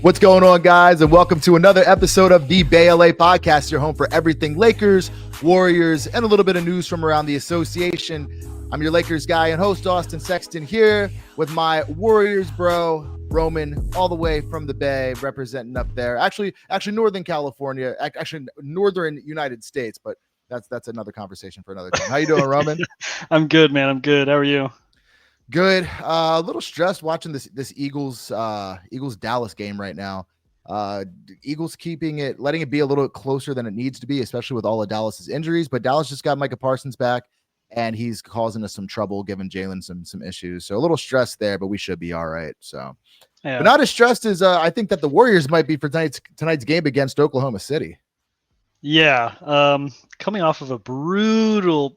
What's going on, guys, and welcome to another episode of the Bay LA Podcast, your home for everything Lakers, Warriors, and a little bit of news from around the association. I'm your Lakers guy and host, Austin Sexton, here with my Warriors bro, Roman, all the way from the Bay, representing up there. Actually, Northern California, actually Northern United States, but that's another conversation for another time. How you doing, Roman? I'm good, man. I'm good. How are you? Good. A little stressed watching this Eagles Dallas game right now. Eagles letting it be a little bit closer than it needs to be, especially with all of Dallas's injuries. But Dallas just got Micah Parsons back, and he's causing us some trouble, giving Jalen some issues. So a little stressed there, but we should be all right. So, yeah. But not as stressed as I think that the Warriors might be for tonight's game against Oklahoma City. Yeah, coming off of a brutal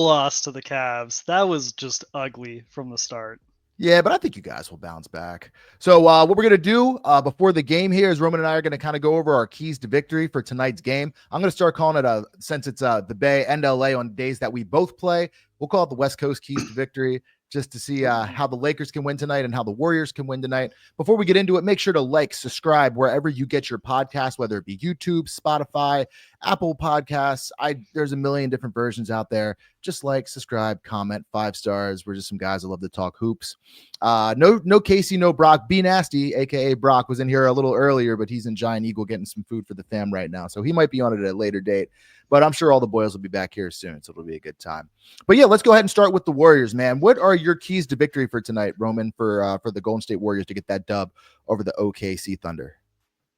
loss to the Cavs. That was just ugly from the start. Yeah, but I think you guys will bounce back. So what we're going to do before the game here is Roman and I are going to kind of go over our keys to victory for tonight's game. I'm going to start calling it, since it's the Bay and LA on days that we both play, we'll call it the West Coast keys to victory, just to see how the Lakers can win tonight and how the Warriors can win tonight. Before we get into it, make sure to like, subscribe wherever you get your podcast, whether it be YouTube, Spotify, Apple Podcasts. There's a million different versions out there. Just like, subscribe, comment, 5 stars. We're just some guys that love to talk hoops. No Casey, no Brock. Be Nasty, aka Brock, was in here a little earlier, but he's in Giant Eagle getting some food for the fam right now, so he might be on it at a later date. But I'm sure all the boys will be back here soon, so it'll be a good time. But yeah, let's go ahead and start with the Warriors, man. What are your keys to victory for tonight, Roman, for the Golden State Warriors to get that dub over the OKC Thunder?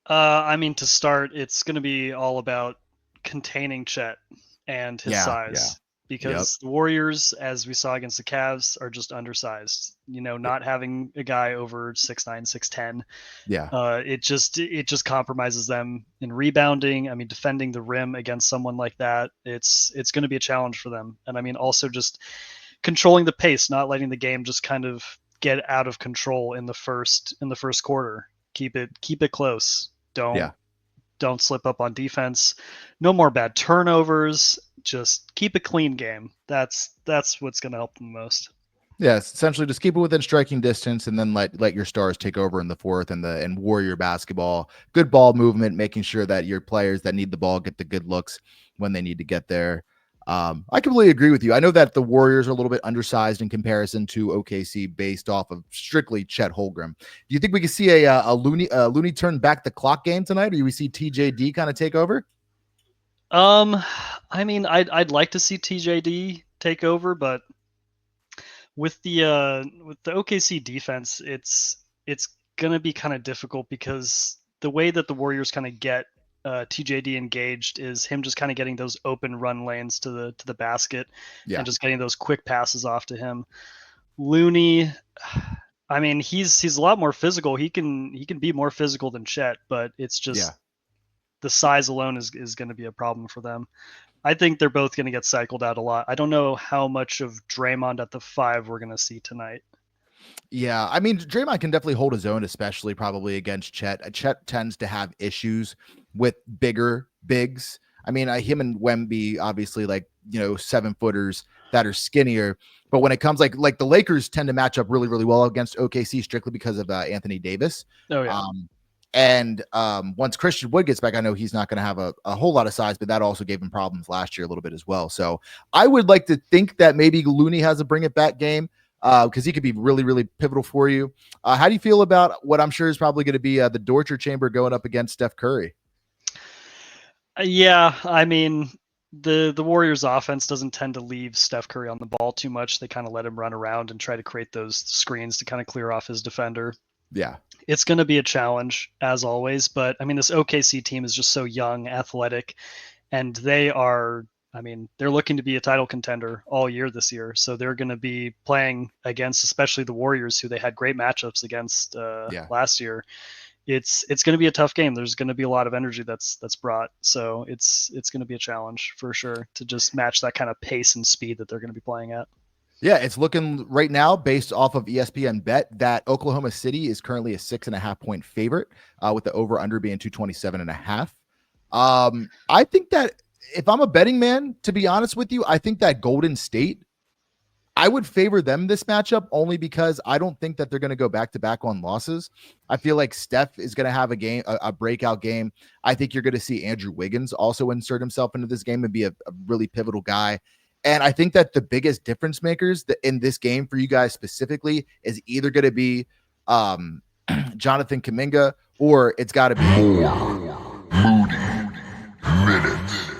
To start, it's going to be all about containing Chet and his size. Because the Warriors, as we saw against the Cavs, are just undersized. Not having a guy over 6'9", 6'10". Yeah. It just compromises them in rebounding. Defending the rim against someone like that, it's going to be a challenge for them. And also just controlling the pace, not letting the game just kind of get out of control in the first quarter. Keep it close. Don't slip up on defense. No more bad turnovers. Just keep a clean game. That's what's going to help them most. Yes, essentially just keep it within striking distance, and then let your stars take over in the fourth and Warrior basketball. Good ball movement, making sure that your players that need the ball get the good looks when they need to get there. I completely agree with you. I know that the Warriors are a little bit undersized in comparison to OKC based off of strictly Chet Holmgren. Do you think we could see a Looney turn back the clock game tonight, or do we see TJD kind of take over? I'd like to see TJD take over, but with the OKC defense, it's gonna be kind of difficult because the way that the Warriors kind of get TJD engaged is him just kind of getting those open run lanes to the basket and just getting those quick passes off to him. Looney, he's a lot more physical. He can be more physical than Chet, but it's just the size alone is going to be a problem for them. I think they're both going to get cycled out a lot. I don't know how much of Draymond at the 5 we're going to see tonight. Yeah, Draymond can definitely hold his own, especially probably against Chet. Chet tends to have issues with bigger bigs. Him and Wemby, obviously, 7-footers that are skinnier. But when it comes like the Lakers tend to match up really, really well against OKC strictly because of Anthony Davis. Oh yeah. And once Christian Wood gets back, I know he's not going to have a whole lot of size, but that also gave him problems last year a little bit as well. So I would like to think that maybe Looney has a bring it back game because he could be really, really pivotal for you. How do you feel about what I'm sure is probably going to be the torture chamber going up against Steph Curry? The Warriors offense doesn't tend to leave Steph Curry on the ball too much. They kind of let him run around and try to create those screens to kind of clear off his defender. Yeah. It's going to be a challenge as always, but this OKC team is just so young, athletic, and they're looking to be a title contender all year this year. So they're going to be playing against, especially the Warriors, who they had great matchups against last year. It's going to be a tough game. There's going to be a lot of energy that's brought. So it's going to be a challenge for sure to just match that kind of pace and speed that they're going to be playing at. Yeah, it's looking right now based off of ESPN Bet that Oklahoma City is currently a 6.5 point favorite with the over under being 227.5. I think that if I'm a betting man, to be honest with you, I think that Golden State I would favor them this matchup only because I don't think that they're going to go back to back on losses. I feel like Steph is going to have a breakout game. I think you're going to see Andrew Wiggins also insert himself into this game and be a really pivotal guy. And I think that the biggest difference makers in this game for you guys specifically is either going to be Jonathan Kuminga or it's got to be Moody minutes.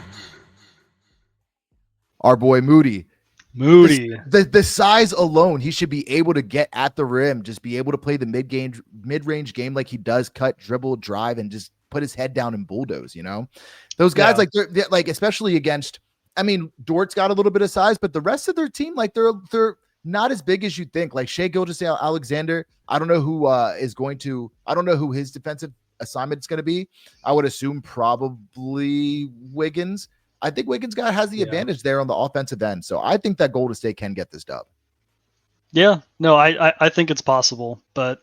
our boy Moody. Moody. The size alone, he should be able to get at the rim, just be able to play the mid-range game like he does, cut, dribble, drive, and just put his head down and bulldoze. Those guys, like they're like, especially against, I mean, Dort's got a little bit of size, but the rest of their team, like they're not as big as you think. Like Shai Gilgeous-Alexander, I don't know who his defensive assignment is going to be. I would assume probably Wiggins. I think Wiggins has the advantage there on the offensive end. So I think that Golden State can get this dub. Yeah, no, I think it's possible. But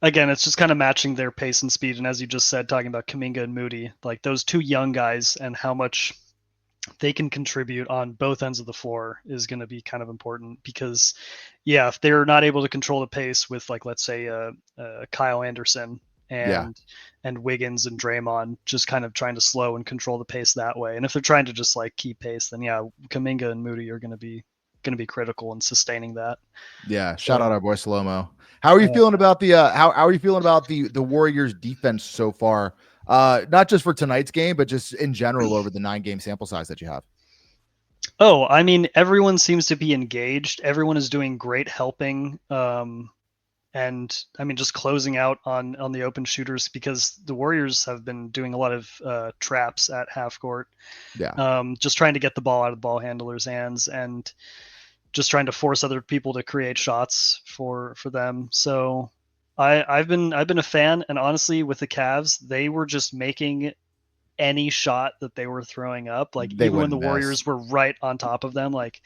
again, it's just kind of matching their pace and speed. And as you just said, talking about Kuminga and Moody, like those two young guys and how much they can contribute on both ends of the floor is going to be kind of important because, if they're not able to control the pace with, like, let's say Kyle Anderson and Wiggins and Draymond just kind of trying to slow and control the pace that way. And if they're trying to just like keep pace, then Kuminga and Moody are going to be critical in sustaining that. Yeah. Shout out our boy Slow-Mo. How are you feeling about the how are you feeling about the Warriors defense so far? Not just for tonight's game, but just in general over the 9-game sample size that you have. Oh, I mean, everyone seems to be engaged. Everyone is doing great helping. And I mean, just closing out on the open shooters because the Warriors have been doing a lot of traps at half court. Yeah. Just trying to get the ball out of the ball handlers' hands and just trying to force other people to create shots for them. So I've been a fan, and honestly, with the Cavs, they were just making any shot that they were throwing up. Like even when the Warriors were right on top of them, like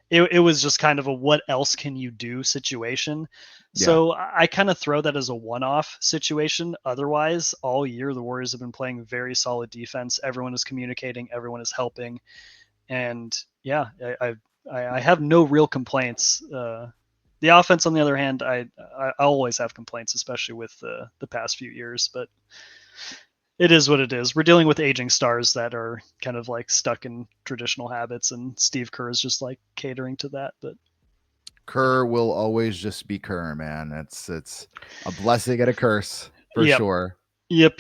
it was just kind of a what else can you do situation. So I kind of throw that as a one-off situation. Otherwise, all year the Warriors have been playing very solid defense. Everyone is communicating, everyone is helping, and I have no real complaints. The offense, on the other hand, I always have complaints, especially with the past few years. But it is what it is. We're dealing with aging stars that are kind of like stuck in traditional habits, and Steve Kerr is just like catering to that. But Kerr will always just be Kerr, man. It's a blessing and a curse for sure. Yep.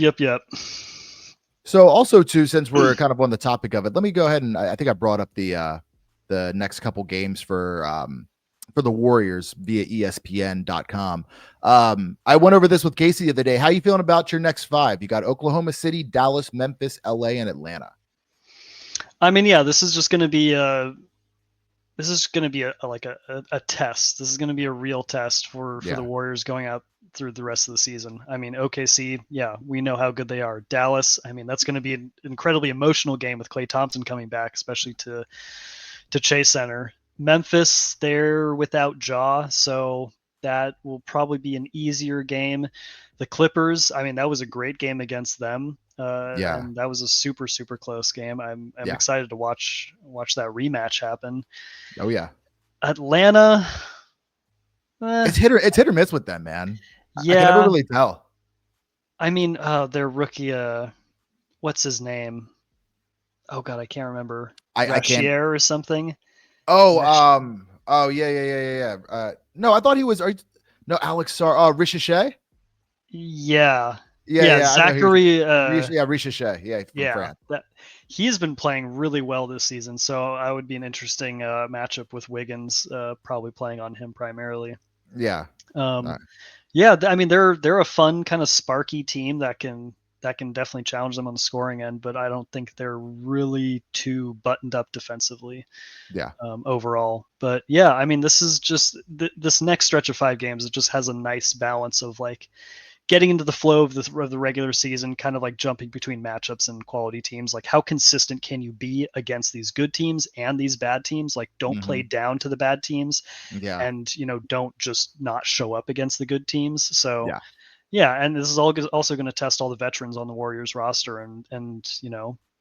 So also too, since we're kind of on the topic of it, let me go ahead and I think I brought up the next couple games for the Warriors via ESPN.com. I went over this with Casey the other day. How you feeling about your next 5? You got Oklahoma City, Dallas, Memphis, LA, and Atlanta. I mean, this is just going to be a test. This is going to be a real test for the Warriors going out through the rest of the season. I mean, OKC, we know how good they are. Dallas, I mean, that's going to be an incredibly emotional game with Klay Thompson coming back, especially to Chase Center. Memphis, they're without Ja, so that will probably be an easier game. The Clippers, I mean, that was a great game against them. And that was a super, super close game. I'm excited to watch that rematch happen. Oh yeah. Atlanta. It's hit or miss with them, man. Yeah. I can never really tell. I mean, their rookie, what's his name? Oh God, I can't remember. I can't. or something. Oh, yeah. No, I thought he was. Alex Ricochet. Yeah. Yeah. Zachary. Ricochet. Yeah. France. He's been playing really well this season, so I would be an interesting matchup with Wiggins, probably playing on him primarily. Yeah. I mean, they're a fun kind of sparky team that can definitely challenge them on the scoring end, but I don't think they're really too buttoned up defensively. Overall. But I mean, this is just this next stretch of 5 games. It just has a nice balance of like getting into the flow of the regular season, kind of like jumping between matchups and quality teams. Like how consistent can you be against these good teams and these bad teams? Like don't play down to the bad teams, and don't just not show up against the good teams. So. Yeah, and this is also going to test all the veterans on the Warriors roster, and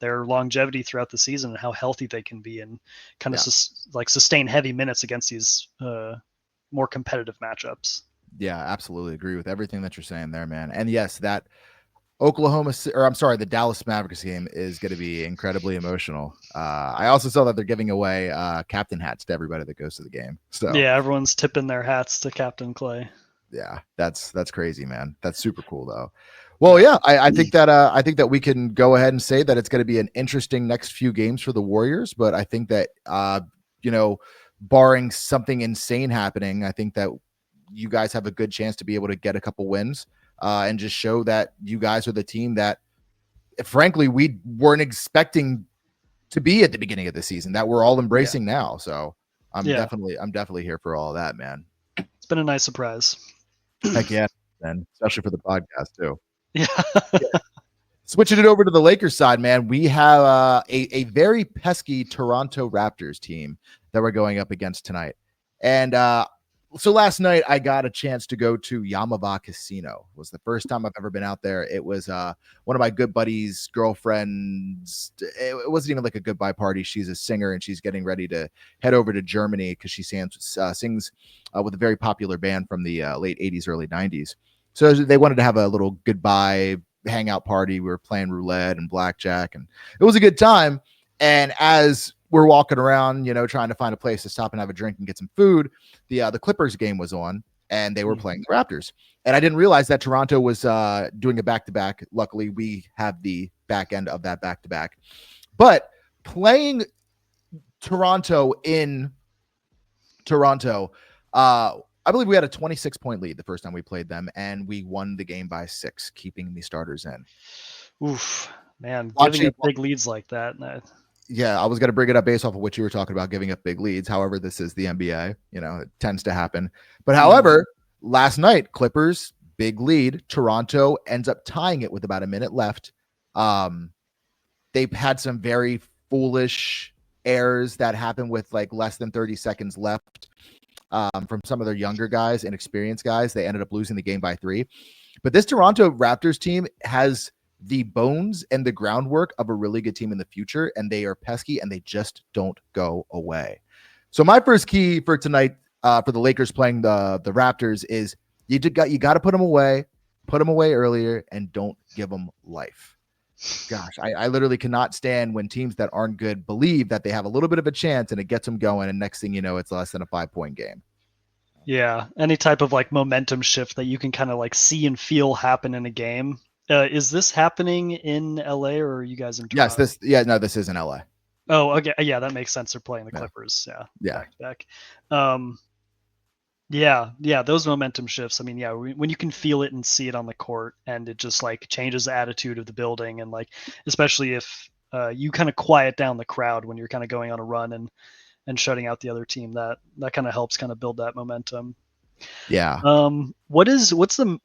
their longevity throughout the season and how healthy they can be and kind of Yeah. sustain heavy minutes against these more competitive matchups. Yeah, absolutely agree with everything that you're saying there, man. And yes, that the Dallas Mavericks game is going to be incredibly emotional. I also saw that they're giving away captain hats to everybody that goes to the game. So yeah, everyone's tipping their hats to Captain Clay. yeah, that's crazy, man. That's super cool though. Well, yeah, I think that we can go ahead and say that it's going to be an interesting next few games for the Warriors. But I think that barring something insane happening, I think that you guys have a good chance to be able to get a couple wins and just show that you guys are the team that, frankly, we weren't expecting to be at the beginning of the season, that we're all embracing now. So I'm definitely here for all of that, man. It's been a nice surprise. Heck yeah, man, especially for the podcast too. Yeah. Switching it over to the Lakers side, man, we have a very pesky Toronto Raptors team that we're going up against tonight. And so last night I got a chance to go to Yamava Casino. It was the first time I've ever been out there. It was one of my good buddies' girlfriends. It wasn't even like a goodbye party. She's a singer and she's getting ready to head over to Germany because she sings with a very popular band from the late 80s, early 90s. So they wanted to have a little goodbye hangout party. We were playing roulette and blackjack, and it was a good time. And as we're walking around, trying to find a place to stop and have a drink and get some food, the Clippers game was on, and they were playing the Raptors. And I didn't realize that Toronto was doing a back-to-back. Luckily, we have the back end of that back-to-back. But playing Toronto in Toronto, I believe we had a 26-point lead the first time we played them, and we won the game by 6, keeping the starters in. Oof, man, giving up big leads like that. Yeah, I was going to bring it up based off of what you were talking about, giving up big leads. However, this is the NBA. It tends to happen. But however, last night, Clippers, big lead. Toronto ends up tying it with about a minute left. They've had some very foolish errors that happened with like less than 30 seconds left. From some of their younger guys and experienced guys. They ended up losing the game by 3. But this Toronto Raptors team has the bones and the groundwork of a really good team in the future, and they are pesky and they just don't go away. So my first key for tonight for the Lakers playing the Raptors is you got to put them away earlier, and don't give them life. Gosh, I literally cannot stand when teams that aren't good believe that they have a little bit of a chance and it gets them going. And next thing you know, it's less than a 5-point game. Yeah. Any type of like momentum shift that you can kind of like see and feel happen in a game. Is this happening in LA or are you guys in Toronto? Yes, this is in LA. Oh, okay. Yeah, that makes sense. They're playing the Clippers. Yeah. Back. Yeah, those momentum shifts. I mean, yeah, when you can feel it and see it on the court, and it just like changes the attitude of the building, and like especially if you kind of quiet down the crowd when you're kind of going on a run and shutting out the other team, that kind of helps kind of build that momentum. Yeah. What's the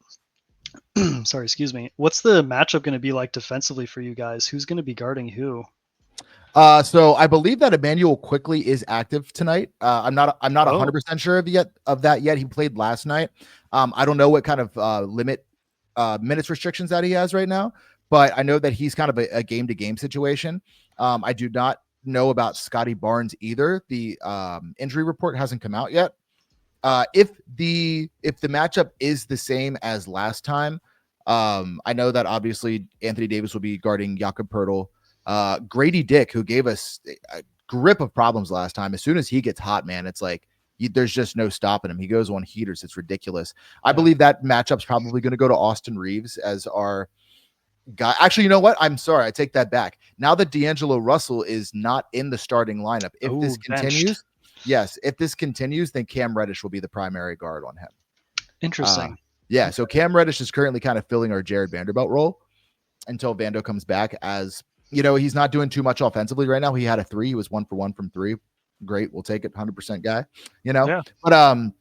sorry, excuse me. What's the matchup going to be like defensively for you guys? Who's going to be guarding who? So I believe that Emmanuel Quickly is active tonight. I'm not 100% sure of that yet. He played last night. I don't know what kind of minutes restrictions that he has right now, but I know that he's kind of a game to game situation. I do not know about Scotty Barnes either. The injury report hasn't come out yet. If the matchup is the same as last time, I know that obviously Anthony Davis will be guarding Jakob Poeltl. Grady Dick, who gave us a grip of problems last time, as soon as he gets hot, man, it's like there's just no stopping him. He goes on heaters. It's ridiculous. I believe that matchup's probably going to go to Austin Reeves as our guy. Actually, you know what? I'm sorry. I take that back. Now that D'Angelo Russell is not in the starting lineup, if this continues, if this continues, then Cam Reddish will be the primary guard on him. Interesting. Yeah, so Cam Reddish is currently kind of filling our Jared Vanderbilt role until Vando comes back. As he's not doing too much offensively right now. He had a 3. He was 1 for 1 from 3. Great. We'll take it. 100% guy, but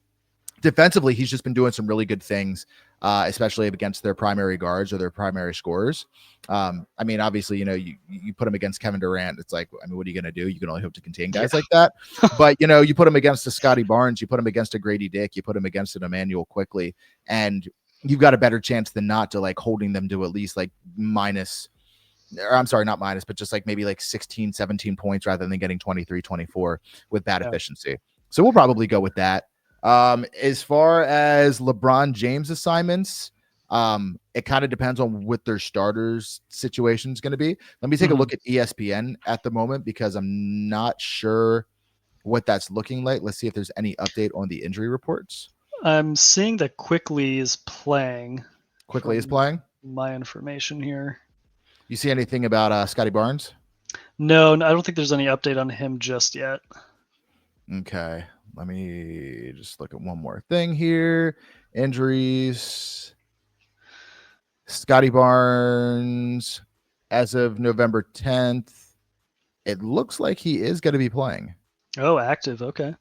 defensively, he's just been doing some really good things, especially against their primary guards or their primary scorers. I mean, obviously, you put him against Kevin Durant. It's like, I mean, what are you going to do? You can only hope to contain guys like that. But, you put him against a Scotty Barnes, you put him against a Grady Dick, you put him against an Emmanuel Quickly, and you've got a better chance than not to like holding them to at least like minus or I'm sorry, not minus, but just like maybe like 16, 17 points rather than getting 23, 24 with bad efficiency. So we'll probably go with that. As far as LeBron James assignments, it kind of depends on what their starters situation is going to be. Let me take a look at ESPN at the moment because I'm not sure what that's looking like. Let's see if there's any update on the injury reports. I'm seeing that Quickly is playing. Quickly is playing. My information here. You see anything about Scotty Barnes? No, I don't think there's any update on him just yet. Okay. Let me just look at one more thing here. Injuries. Scotty Barnes, as of November 10th, it looks like he is going to be playing. Oh, active. Okay.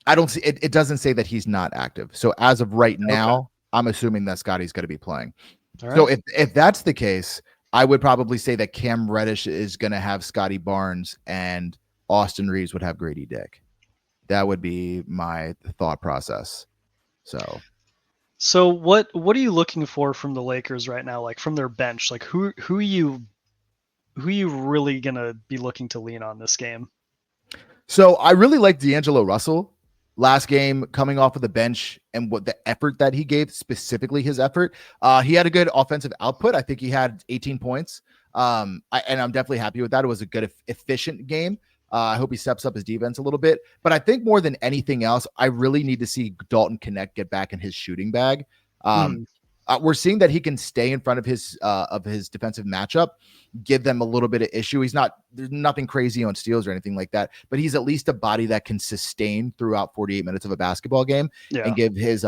I don't see it. It doesn't say that he's not active. So as of right now, I'm assuming that Scotty's going to be playing. All right. So if that's the case, I would probably say that Cam Reddish is going to have Scotty Barnes and Austin Reeves would have Grady Dick. That would be my thought process. So what are you looking for from the Lakers right now? Like from their bench, like who are you really gonna be looking to lean on this game? So I really like D'Angelo Russell last game coming off of the bench and what the effort that he gave, specifically his effort. He had a good offensive output. I think he had 18 points. And I'm definitely happy with that. It was a good, efficient game. I hope he steps up his defense a little bit. But I think more than anything else, I really need to see Dalton Connect get back in his shooting bag. We're seeing that he can stay in front of his defensive matchup, give them a little bit of issue. There's nothing crazy on steals or anything like that, but he's at least a body that can sustain throughout 48 minutes of a basketball game and give his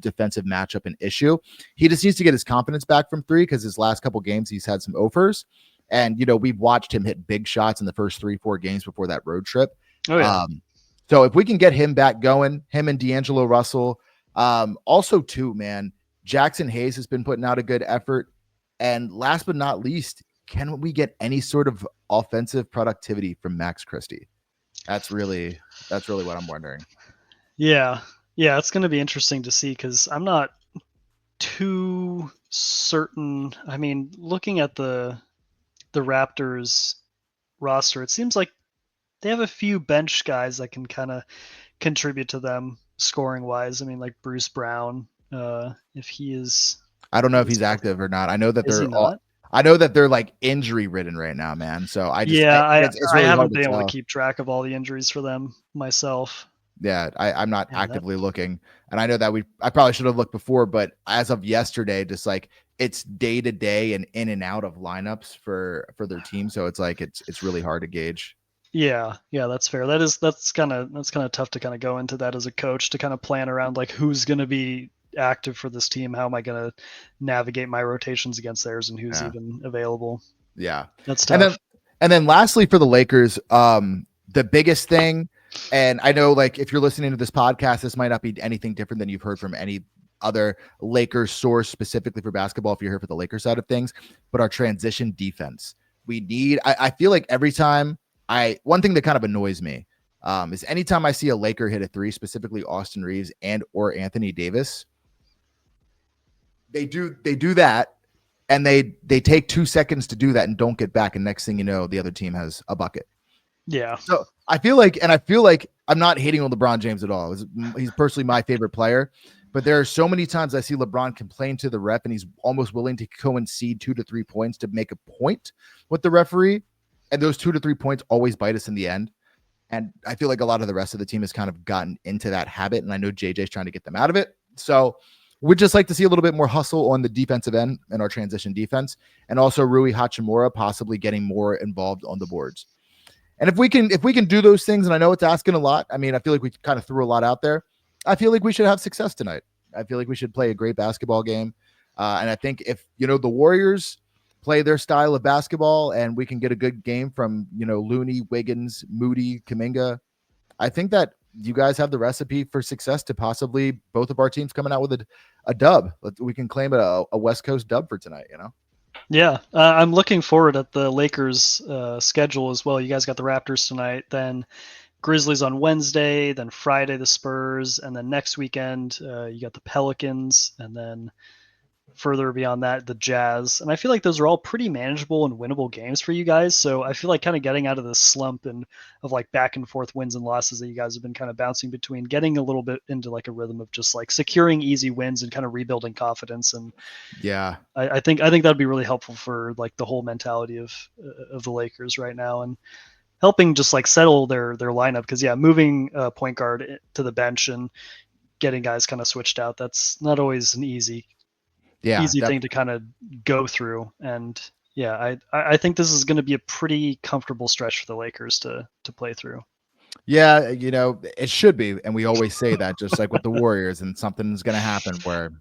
defensive matchup an issue. He just needs to get his confidence back from three because his last couple games he's had some offers. And, we've watched him hit big shots in the first 3-4 games before that road trip. Oh, yeah. So if we can get him back going, him and D'Angelo Russell, also too, man, Jackson Hayes has been putting out a good effort. And last but not least, can we get any sort of offensive productivity from Max Christie? That's really what I'm wondering. Yeah, it's going to be interesting to see because I'm not too certain. I mean, looking at the Raptors roster, it seems like they have a few bench guys that can kind of contribute to them scoring wise. I mean, like Bruce Brown, if he is. I don't know if he's active or not. I know that they're like injury ridden right now, man. So I really haven't been able to keep track of all the injuries for them myself. Yeah, I'm not actively looking, and I know that I probably should have looked before, but as of yesterday, just like it's day to day and in and out of lineups for their team, so it's like it's really hard to gauge. Yeah, that's fair. That's kind of tough to kind of go into that as a coach to kind of plan around like who's going to be active for this team. How am I going to navigate my rotations against theirs and who's even available? Yeah, that's tough. And then lastly for the Lakers, the biggest thing. And I know, like, if you're listening to this podcast, this might not be anything different than you've heard from any other Lakers source specifically for basketball, if you're here for the Lakers side of things, but our transition defense. I feel like every time one thing that kind of annoys me is anytime I see a Laker hit a three, specifically Austin Reeves and or Anthony Davis, they do that. And they take 2 seconds to do that and don't get back. And next thing you know, the other team has a bucket. Yeah. So I feel like I'm not hating on LeBron James at all. He's personally my favorite player, but there are so many times I see LeBron complain to the ref and he's almost willing to concede 2 to 3 points to make a point with the referee. And those 2 to 3 points always bite us in the end. And I feel like a lot of the rest of the team has kind of gotten into that habit. And I know JJ's trying to get them out of it. So we'd just like to see a little bit more hustle on the defensive end and our transition defense. And also Rui Hachimura possibly getting more involved on the boards. And if we can do those things, and I know it's asking a lot. I mean, I feel like we kind of threw a lot out there. I feel like we should have success tonight. I feel like we should play a great basketball game. And I think if, the Warriors play their style of basketball and we can get a good game from, Looney, Wiggins, Moody, Kuminga, I think that you guys have the recipe for success to possibly both of our teams coming out with a dub. We can claim a West Coast dub for tonight, Yeah, I'm looking forward at the Lakers schedule as well. You guys got the Raptors tonight, then Grizzlies on Wednesday, then Friday the Spurs, and then next weekend you got the Pelicans, and then further beyond that, the Jazz. And I feel like those are all pretty manageable and winnable games for you guys. So I feel like kind of getting out of this slump and of like back and forth wins and losses that you guys have been kind of bouncing between, getting a little bit into like a rhythm of just like securing easy wins and kind of rebuilding confidence. And Yeah. I think that'd be really helpful for like the whole mentality of the Lakers right now, and helping just like settle their lineup. Because moving point guard to the bench and getting guys kind of switched out, that's not always an easy thing to kind of go through. And I think this is going to be a pretty comfortable stretch for the Lakers to play through. Yeah, it should be, and we always say that, just like with the Warriors, and something's going to happen where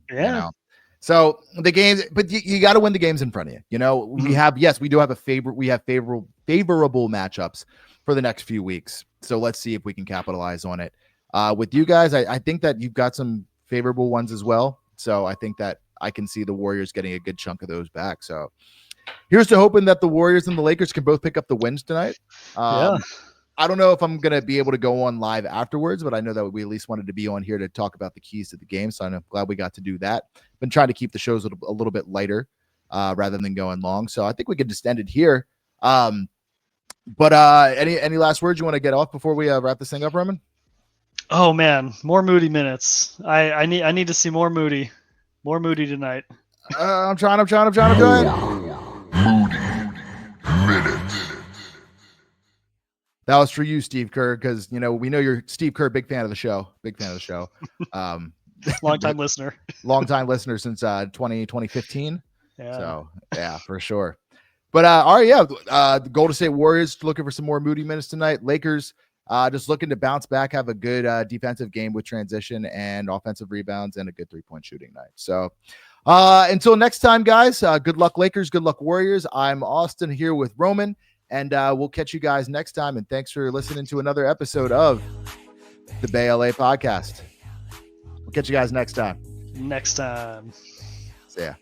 So the games, but you got to win the games in front of you. We have we do have favorable matchups for the next few weeks. So let's see if we can capitalize on it. With you guys, I think that you've got some favorable ones as well. So I think that I can see the Warriors getting a good chunk of those back. So here's to hoping that the Warriors and the Lakers can both pick up the wins tonight. I don't know if I'm going to be able to go on live afterwards, but I know that we at least wanted to be on here to talk about the keys to the game. So I'm glad we got to do that. Been trying to keep the shows a little bit lighter rather than going long. So I think we could just end it here. But any last words you want to get off before we wrap this thing up, Roman? Oh man, more Moody minutes. I need to see more Moody tonight. I'm trying. Moody minutes. That was for you, Steve Kerr, because we know you're Steve Kerr, big fan of the show. Long-time listener. Long-time listener since 2015. Yeah. So yeah, for sure. But all right, the Golden State Warriors looking for some more Moody minutes tonight. Lakers just looking to bounce back, have a good defensive game with transition and offensive rebounds and a good 3-point shooting night. So until next time, guys, good luck Lakers, good luck Warriors. I'm Austin here with Roman, and we'll catch you guys next time. And thanks for listening to another episode of the Bay LA podcast. We'll catch you guys next time. See ya.